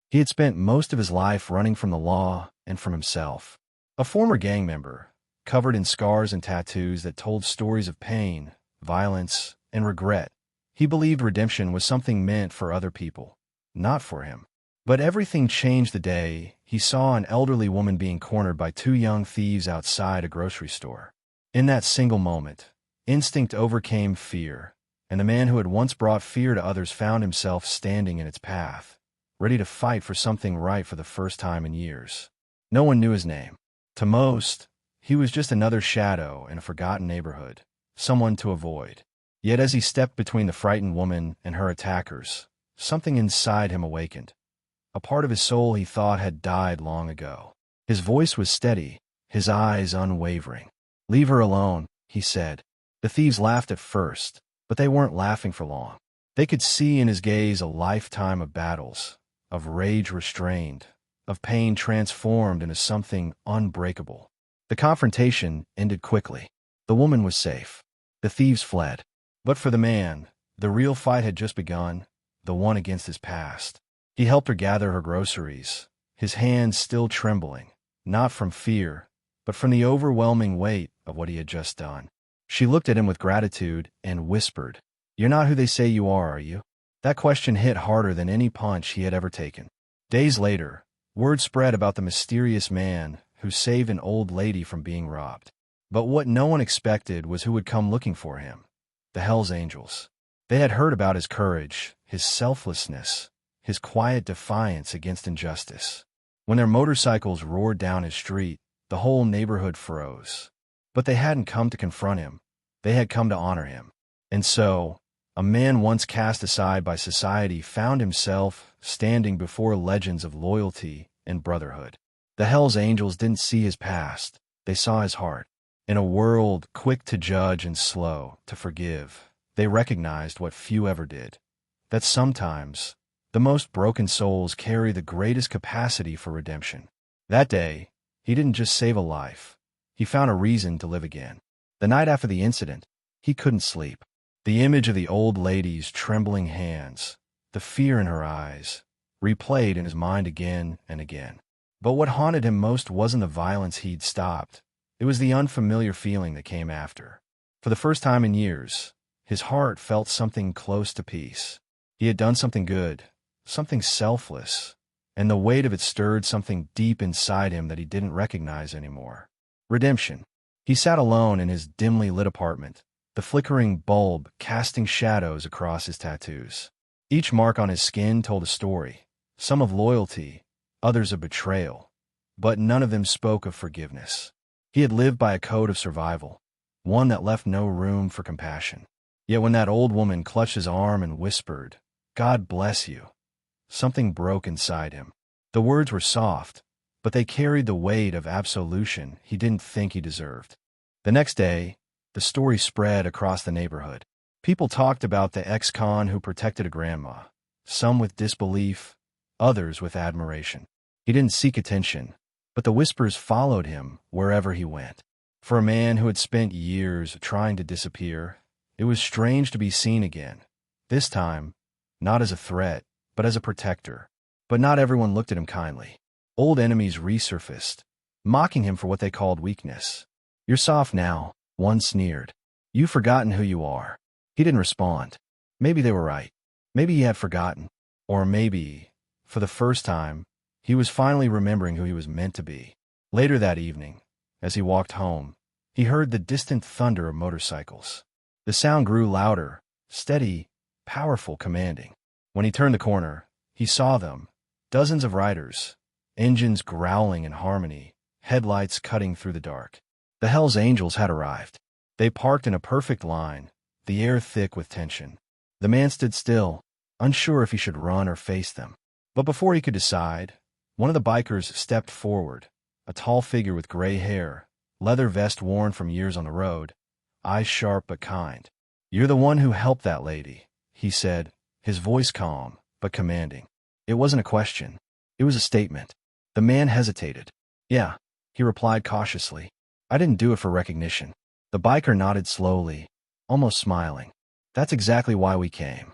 He had spent most of his life running from the law and from himself. A former gang member, covered in scars and tattoos that told stories of pain, violence, and regret, he believed redemption was something meant for other people, not for him. But everything changed the day he saw an elderly woman being cornered by two young thieves outside a grocery store. In that single moment, instinct overcame fear, and the man who had once brought fear to others found himself standing in its path, ready to fight for something right for the first time in years. No one knew his name. To most, he was just another shadow in a forgotten neighborhood, someone to avoid. Yet as he stepped between the frightened woman and her attackers, something inside him awakened. A part of his soul he thought had died long ago. His voice was steady, his eyes unwavering. "Leave her alone," he said. The thieves laughed at first, but they weren't laughing for long. They could see in his gaze a lifetime of battles, of rage restrained, of pain transformed into something unbreakable. The confrontation ended quickly. The woman was safe. The thieves fled. But for the man, the real fight had just begun, the one against his past. He helped her gather her groceries, his hands still trembling, not from fear, but from the overwhelming weight of what he had just done. She looked at him with gratitude and whispered, "You're not who they say you are you?" That question hit harder than any punch he had ever taken. Days later, word spread about the mysterious man who saved an old lady from being robbed. But what no one expected was who would come looking for him. The Hells Angels. They had heard about his courage, his selflessness, his quiet defiance against injustice. When their motorcycles roared down his street, the whole neighborhood froze. But they hadn't come to confront him. They had come to honor him. And so, a man once cast aside by society found himself standing before legends of loyalty and brotherhood. The Hells Angels didn't see his past. They saw his heart. In a world quick to judge and slow to forgive, they recognized what few ever did, that sometimes the most broken souls carry the greatest capacity for redemption. That day, he didn't just save a life. He found a reason to live again. The night after the incident, he couldn't sleep. The image of the old lady's trembling hands, the fear in her eyes, replayed in his mind again and again. But what haunted him most wasn't the violence he'd stopped. It was the unfamiliar feeling that came after. For the first time in years, his heart felt something close to peace. He had done something good, something selfless, and the weight of it stirred something deep inside him that he didn't recognize anymore. Redemption. He sat alone in his dimly lit apartment, the flickering bulb casting shadows across his tattoos. Each mark on his skin told a story, some of loyalty, others of betrayal, but none of them spoke of forgiveness. He had lived by a code of survival, one that left no room for compassion. Yet when that old woman clutched his arm and whispered, "God bless you," something broke inside him. The words were soft, but they carried the weight of absolution he didn't think he deserved. The next day, the story spread across the neighborhood. People talked about the ex-con who protected a grandma, some with disbelief, others with admiration. He didn't seek attention, but the whispers followed him wherever he went. For a man who had spent years trying to disappear, it was strange to be seen again, this time, not as a threat, but as a protector. But not everyone looked at him kindly. Old enemies resurfaced, mocking him for what they called weakness. "You're soft now," one sneered. "You've forgotten who you are." He didn't respond. Maybe they were right. Maybe he had forgotten. Or maybe, for the first time, he was finally remembering who he was meant to be. Later that evening, as he walked home, he heard the distant thunder of motorcycles. The sound grew louder, steady, powerful, commanding. When he turned the corner, he saw them, dozens of riders, engines growling in harmony, headlights cutting through the dark. The Hells Angels had arrived. They parked in a perfect line, the air thick with tension. The man stood still, unsure if he should run or face them. But before he could decide, one of the bikers stepped forward, a tall figure with gray hair, leather vest worn from years on the road, eyes sharp but kind. "You're the one who helped that lady," he said, his voice calm but commanding. It wasn't a question. It was a statement. The man hesitated. "Yeah," he replied cautiously. "I didn't do it for recognition." The biker nodded slowly, almost smiling. "That's exactly why we came."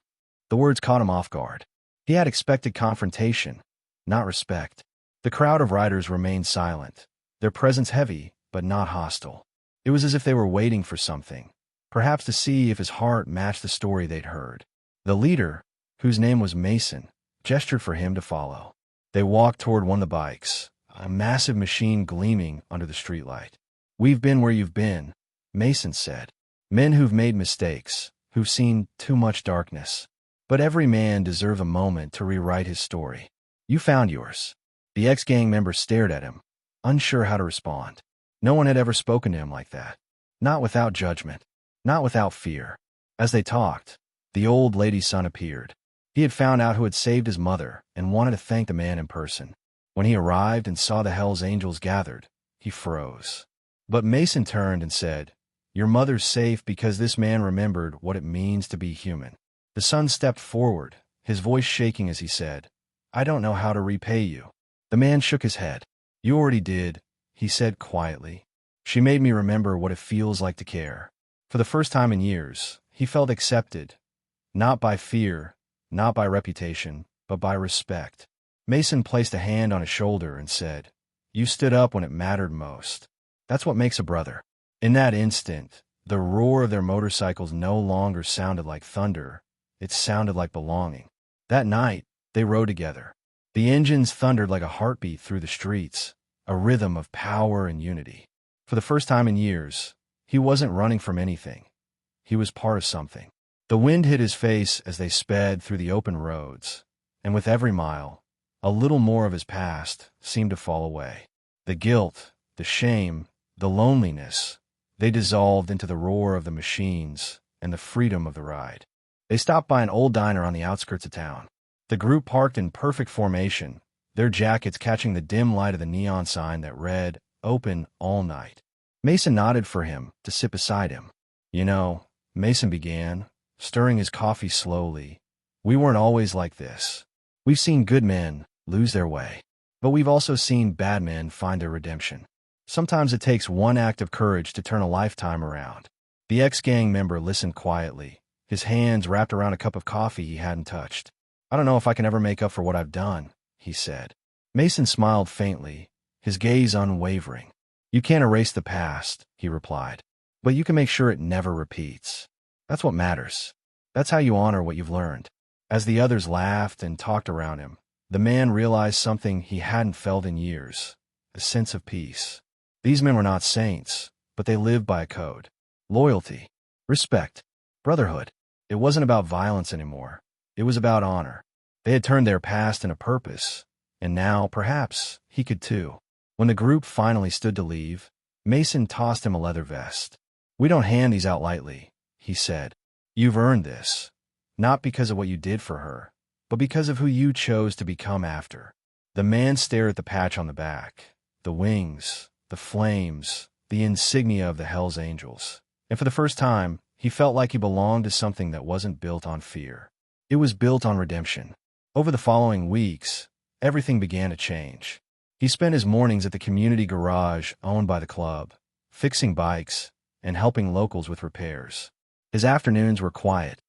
The words caught him off guard. He had expected confrontation, not respect. The crowd of riders remained silent, their presence heavy but not hostile. It was as if they were waiting for something, perhaps to see if his heart matched the story they'd heard. The leader, whose name was Mason, gestured for him to follow. They walked toward one of the bikes, a massive machine gleaming under the streetlight. "We've been where you've been," Mason said. "Men who've made mistakes, who've seen too much darkness. But every man deserves a moment to rewrite his story. You found yours." The ex-gang member stared at him, unsure how to respond. No one had ever spoken to him like that. Not without judgment. Not without fear. As they talked, the old lady's son appeared. He had found out who had saved his mother and wanted to thank the man in person. When he arrived and saw the Hell's Angels gathered, he froze. But Mason turned and said, "Your mother's safe because this man remembered what it means to be human." The son stepped forward, his voice shaking as he said, "I don't know how to repay you." The man shook his head. "You already did," he said quietly. "She made me remember what it feels like to care." For the first time in years, he felt accepted, not by fear, not by reputation, but by respect. Mason placed a hand on his shoulder and said, "You stood up when it mattered most. That's what makes a brother." In that instant, the roar of their motorcycles no longer sounded like thunder. It sounded like belonging. That night, they rode together. The engines thundered like a heartbeat through the streets, a rhythm of power and unity. For the first time in years, he wasn't running from anything. He was part of something. The wind hit his face as they sped through the open roads, and with every mile, a little more of his past seemed to fall away. The guilt, the shame, the loneliness, they dissolved into the roar of the machines and the freedom of the ride. They stopped by an old diner on the outskirts of town. The group parked in perfect formation, their jackets catching the dim light of the neon sign that read, "Open all night." Mason nodded for him to sit beside him. "You know," Mason began, stirring his coffee slowly, "we weren't always like this. We've seen good men lose their way, but we've also seen bad men find their redemption. Sometimes it takes one act of courage to turn a lifetime around." The ex-gang member listened quietly, his hands wrapped around a cup of coffee he hadn't touched. "I don't know if I can ever make up for what I've done," he said. Mason smiled faintly, his gaze unwavering. "You can't erase the past," he replied, "but you can make sure it never repeats. That's what matters. That's how you honor what you've learned." As the others laughed and talked around him, the man realized something he hadn't felt in years, a sense of peace. These men were not saints, but they lived by a code. Loyalty, respect, brotherhood. It wasn't about violence anymore. It was about honor. They had turned their past into purpose, and now, perhaps, he could too. When the group finally stood to leave, Mason tossed him a leather vest. "We don't hand these out lightly," he said. "You've earned this, not because of what you did for her, but because of who you chose to become after." The man stared at the patch on the back, the wings, the flames, the insignia of the Hell's Angels, and for the first time, he felt like he belonged to something that wasn't built on fear. It was built on redemption. Over the following weeks, everything began to change. He spent his mornings at the community garage owned by the club, fixing bikes and helping locals with repairs. His afternoons were quiet,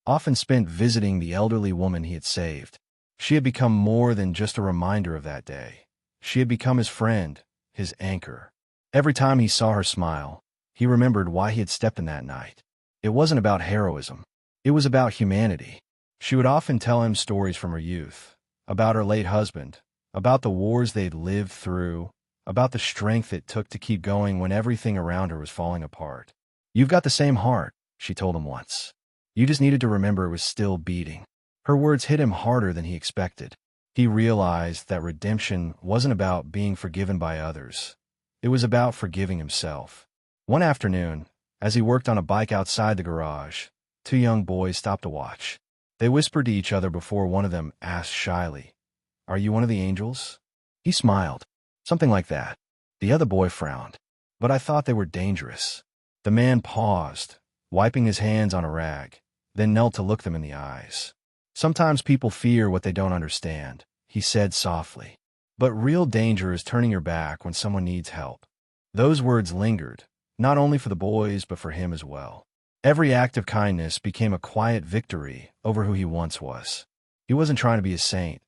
often spent visiting the elderly woman he had saved. She had become more than just a reminder of that day. She had become his friend, his anchor. Every time he saw her smile, he remembered why he had stepped in that night. It wasn't about heroism. It was about humanity. She would often tell him stories from her youth, about her late husband, about the wars they'd lived through, about the strength it took to keep going when everything around her was falling apart. "You've got the same heart," she told him once. "You just needed to remember it was still beating." Her words hit him harder than he expected. He realized that redemption wasn't about being forgiven by others. It was about forgiving himself. One afternoon, as he worked on a bike outside the garage, two young boys stopped to watch. They whispered to each other before one of them asked shyly, "Are you one of the angels?" He smiled. "Something like that." The other boy frowned. "But I thought they were dangerous." The man paused, wiping his hands on a rag, then knelt to look them in the eyes. "Sometimes people fear what they don't understand," he said softly. "But real danger is turning your back when someone needs help." Those words lingered, not only for the boys but for him as well. Every act of kindness became a quiet victory over who he once was. He wasn't trying to be a saint.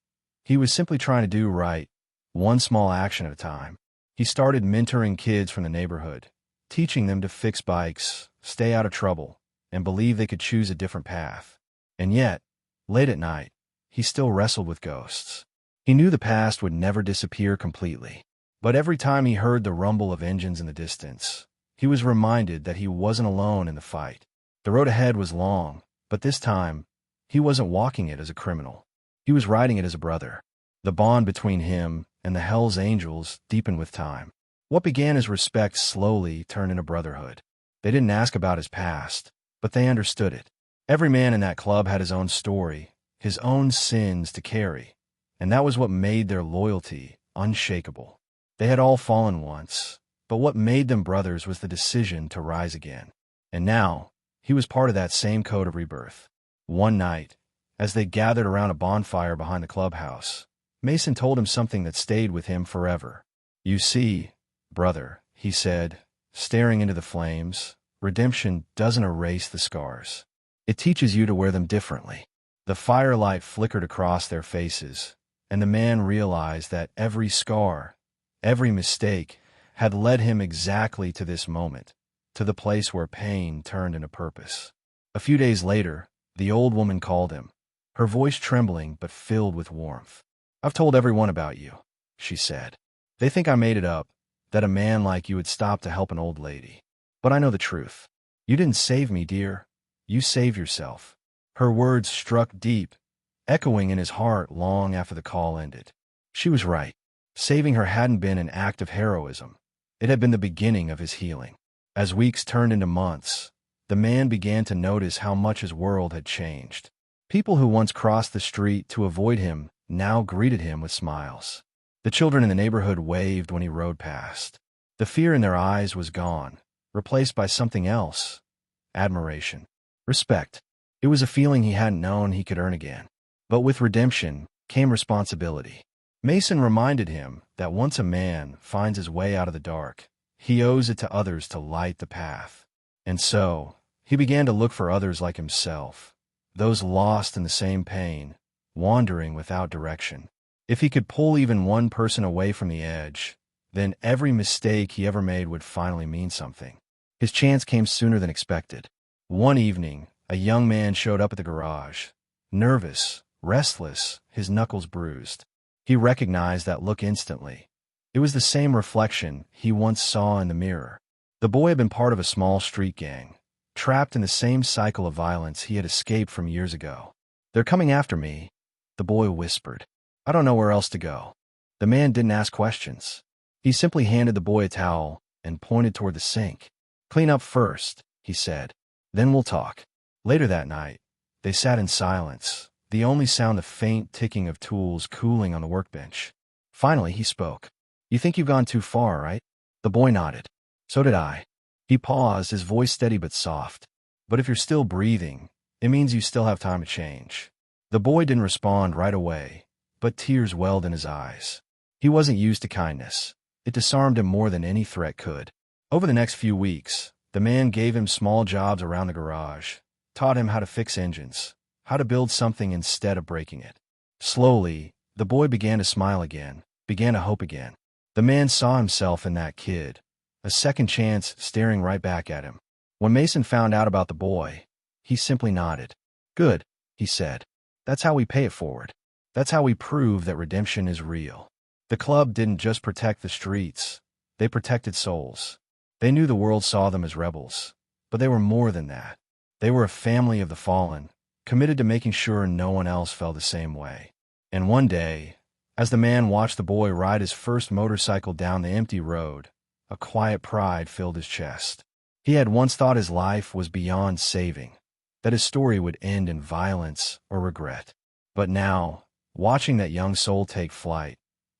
He was simply trying to do right, one small action at a time. He started mentoring kids from the neighborhood, teaching them to fix bikes, stay out of trouble, and believe they could choose a different path. And yet, late at night, he still wrestled with ghosts. He knew the past would never disappear completely. But every time he heard the rumble of engines in the distance, he was reminded that he wasn't alone in the fight. The road ahead was long, but this time, he wasn't walking it as a criminal. He was riding it as a brother. The bond between him and the Hells Angels deepened with time. What began as respect slowly turned into brotherhood. They didn't ask about his past, but they understood it. Every man in that club had his own story, his own sins to carry, and that was what made their loyalty unshakable. They had all fallen once, but what made them brothers was the decision to rise again. And now, he was part of that same code of rebirth. One night, as they gathered around a bonfire behind the clubhouse, Mason told him something that stayed with him forever. "You see, brother," he said, staring into the flames, "redemption doesn't erase the scars. It teaches you to wear them differently." The firelight flickered across their faces, and the man realized that every scar, every mistake, had led him exactly to this moment, to the place where pain turned into purpose. A few days later, the old woman called him, her voice trembling but filled with warmth. "I've told everyone about you," she said. "They think I made it up, that a man like you would stop to help an old lady. But I know the truth. You didn't save me, dear. You saved yourself." Her words struck deep, echoing in his heart long after the call ended. She was right. Saving her hadn't been an act of heroism. It had been the beginning of his healing. As weeks turned into months, the man began to notice how much his world had changed. People who once crossed the street to avoid him now greeted him with smiles. The children in the neighborhood waved when he rode past. The fear in their eyes was gone, replaced by something else: admiration, respect. It was a feeling he hadn't known he could earn again. But with redemption came responsibility. Mason reminded him that once a man finds his way out of the dark, he owes it to others to light the path. And so, he began to look for others like himself, those lost in the same pain, wandering without direction. If he could pull even one person away from the edge, then every mistake he ever made would finally mean something. His chance came sooner than expected. One evening, a young man showed up at the garage, nervous, restless, his knuckles bruised. He recognized that look instantly. It was the same reflection he once saw in the mirror. The boy had been part of a small street gang, trapped in the same cycle of violence he had escaped from years ago. "They're coming after me," the boy whispered. "I don't know where else to go." The man didn't ask questions. He simply handed the boy a towel and pointed toward the sink. "Clean up first," he said. "Then we'll talk." Later that night, they sat in silence, the only sound the faint ticking of tools cooling on the workbench. Finally, he spoke. "You think you've gone too far, right?" The boy nodded. "So did I." He paused, his voice steady but soft. "But if you're still breathing, it means you still have time to change." The boy didn't respond right away, but tears welled in his eyes. He wasn't used to kindness. It disarmed him more than any threat could. Over the next few weeks, the man gave him small jobs around the garage, taught him how to fix engines, how to build something instead of breaking it. Slowly, the boy began to smile again, began to hope again. The man saw himself in that kid, a second chance staring right back at him. When Mason found out about the boy, he simply nodded. "Good," he said. "That's how we pay it forward. That's how we prove that redemption is real." The club didn't just protect the streets, they protected souls. They knew the world saw them as rebels, but they were more than that. They were a family of the fallen, committed to making sure no one else fell the same way. And one day, as the man watched the boy ride his first motorcycle down the empty road, a quiet pride filled his chest. He had once thought his life was beyond saving, that his story would end in violence or regret. But now, watching that young soul take flight,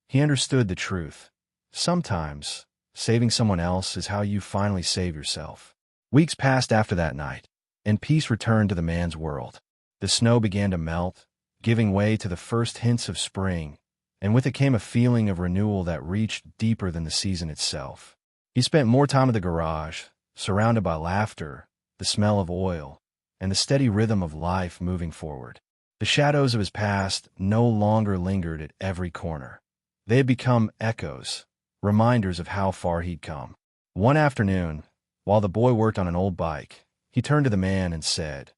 he understood the truth. Sometimes, saving someone else is how you finally save yourself. Weeks passed after that night, and peace returned to the man's world. The snow began to melt, giving way to the first hints of spring, and with it came a feeling of renewal that reached deeper than the season itself. He spent more time at the garage, surrounded by laughter, the smell of oil, and the steady rhythm of life moving forward. The shadows of his past no longer lingered at every corner. They had become echoes, reminders of how far he'd come. One afternoon, while the boy worked on an old bike, he turned to the man and said,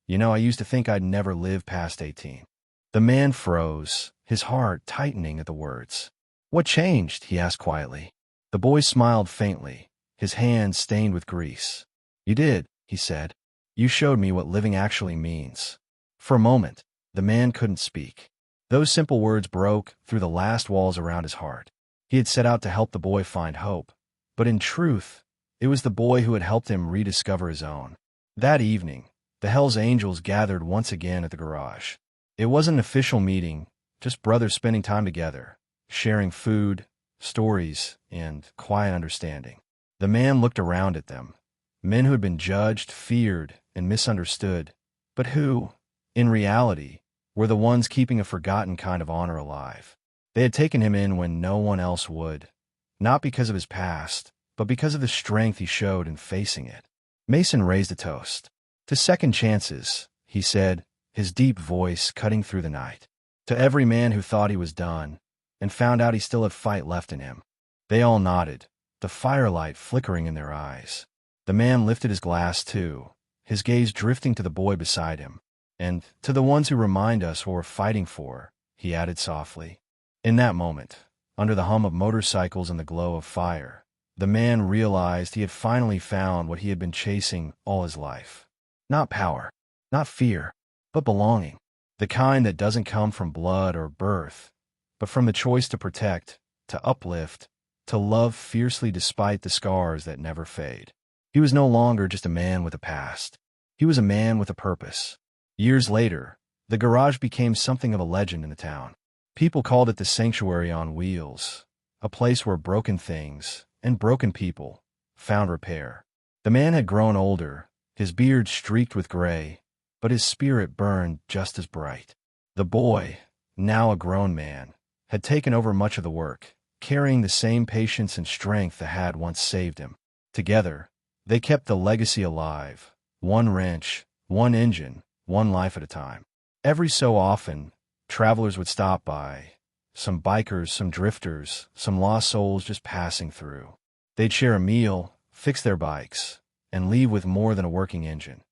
"You know, I used to think I'd never live past 18. The man froze, his heart tightening at the words. "What changed?" he asked quietly. The boy smiled faintly, his hands stained with grease. "You did," he said. "You showed me what living actually means." For a moment, the man couldn't speak. Those simple words broke through the last walls around his heart. He had set out to help the boy find hope, but in truth, it was the boy who had helped him rediscover his own. That evening, the Hells Angels gathered once again at the garage. It wasn't an official meeting, just brothers spending time together, sharing food, stories, and quiet understanding. The man looked around at them, men who had been judged, feared, and misunderstood, but who, in reality, were the ones keeping a forgotten kind of honor alive. They had taken him in when no one else would, not because of his past, but because of the strength he showed in facing it. Mason raised a toast. "To second chances," he said, his deep voice cutting through the night. "To every man who thought he was done, and found out he still had fight left in him." They all nodded, the firelight flickering in their eyes. The man lifted his glass too, his gaze drifting to the boy beside him. "And to the ones who remind us what we're fighting for," he added softly. In that moment, under the hum of motorcycles and the glow of fire, the man realized he had finally found what he had been chasing all his life. Not power, not fear, but belonging. The kind that doesn't come from blood or birth, but from the choice to protect, to uplift, to love fiercely despite the scars that never fade. He was no longer just a man with a past. He was a man with a purpose. Years later, the garage became something of a legend in the town. People called it the Sanctuary on Wheels, a place where broken things and broken people found repair. The man had grown older, his beard streaked with gray, but his spirit burned just as bright. The boy, now a grown man, had taken over much of the work, carrying the same patience and strength that had once saved him. Together, they kept the legacy alive, one wrench, one engine, one life at a time. Every so often, travelers would stop by, some bikers, some drifters, some lost souls just passing through. They'd share a meal, fix their bikes, and leave with more than a working engine.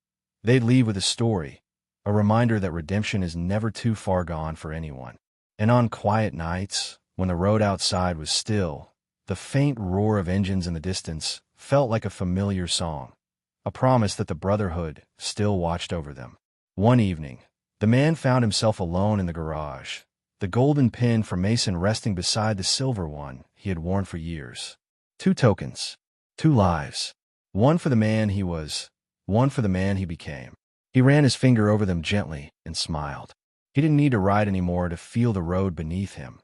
They'd leave with a story, a reminder that redemption is never too far gone for anyone. And on quiet nights, when the road outside was still, the faint roar of engines in the distance felt like a familiar song, a promise that the Brotherhood still watched over them. One evening, the man found himself alone in the garage, the golden pin for Mason resting beside the silver one he had worn for years. 2 tokens, 2 lives, one for the man he was, one for the man he became. He ran his finger over them gently and smiled. He didn't need to ride anymore to feel the road beneath him.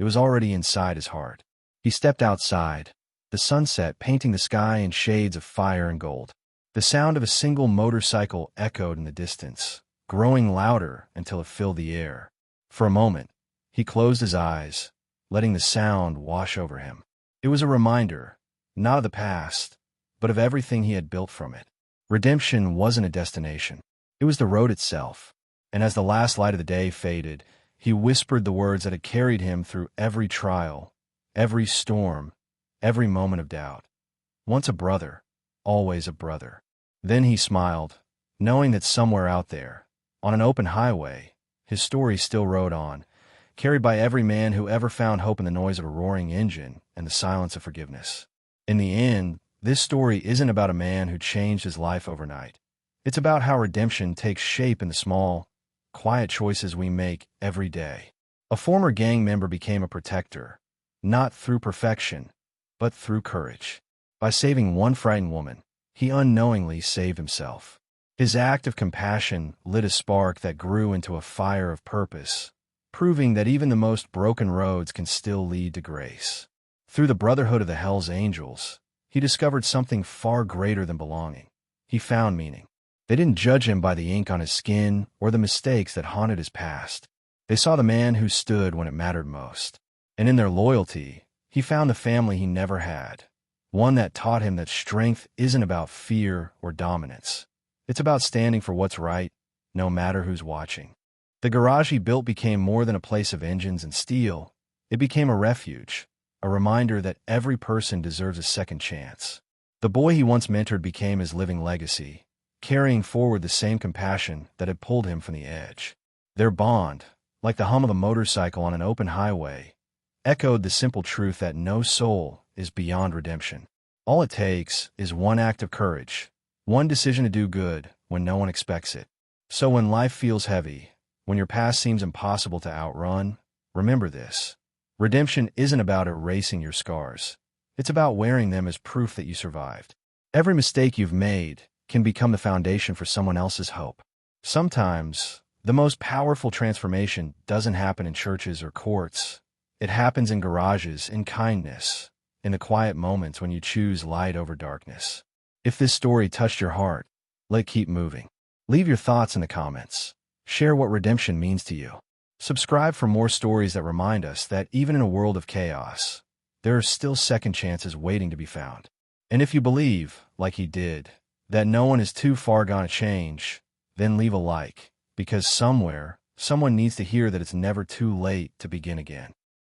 It was already inside his heart. He stepped outside, the sunset painting the sky in shades of fire and gold. The sound of a single motorcycle echoed in the distance, growing louder until it filled the air. For a moment, he closed his eyes, letting the sound wash over him. It was a reminder, not of the past, but of everything he had built from it. Redemption wasn't a destination. It was the road itself. And as the last light of the day faded, he whispered the words that had carried him through every trial, every storm, every moment of doubt. Once a brother, always a brother. Then he smiled, knowing that somewhere out there, on an open highway, his story still rode on, carried by every man who ever found hope in the noise of a roaring engine and the silence of forgiveness. In the end, this story isn't about a man who changed his life overnight. It's about how redemption takes shape in the small, quiet choices we make every day. A former gang member became a protector, not through perfection, but through courage. By saving one frightened woman, he unknowingly saved himself. His act of compassion lit a spark that grew into a fire of purpose, proving that even the most broken roads can still lead to grace. Through the Brotherhood of the Hells Angels, he discovered something far greater than belonging. He found meaning. They didn't judge him by the ink on his skin or the mistakes that haunted his past. They saw the man who stood when it mattered most. And in their loyalty, he found the family he never had, one that taught him that strength isn't about fear or dominance. It's about standing for what's right, no matter who's watching. The garage he built became more than a place of engines and steel. It became a refuge, a reminder that every person deserves a second chance. The boy he once mentored became his living legacy, carrying forward the same compassion that had pulled him from the edge. Their bond, like the hum of a motorcycle on an open highway, echoed the simple truth that no soul is beyond redemption. All it takes is one act of courage, one decision to do good when no one expects it. So when life feels heavy, when your past seems impossible to outrun, remember this. Redemption isn't about erasing your scars. It's about wearing them as proof that you survived. Every mistake you've made can become the foundation for someone else's hope. Sometimes, the most powerful transformation doesn't happen in churches or courts. It happens in garages, in kindness, in the quiet moments when you choose light over darkness. If this story touched your heart, let it keep moving. Leave your thoughts in the comments. Share what redemption means to you. Subscribe for more stories that remind us that even in a world of chaos, there are still second chances waiting to be found. And if you believe, like he did, that no one is too far gone to change, then leave a like, because somewhere, someone needs to hear that it's never too late to begin again.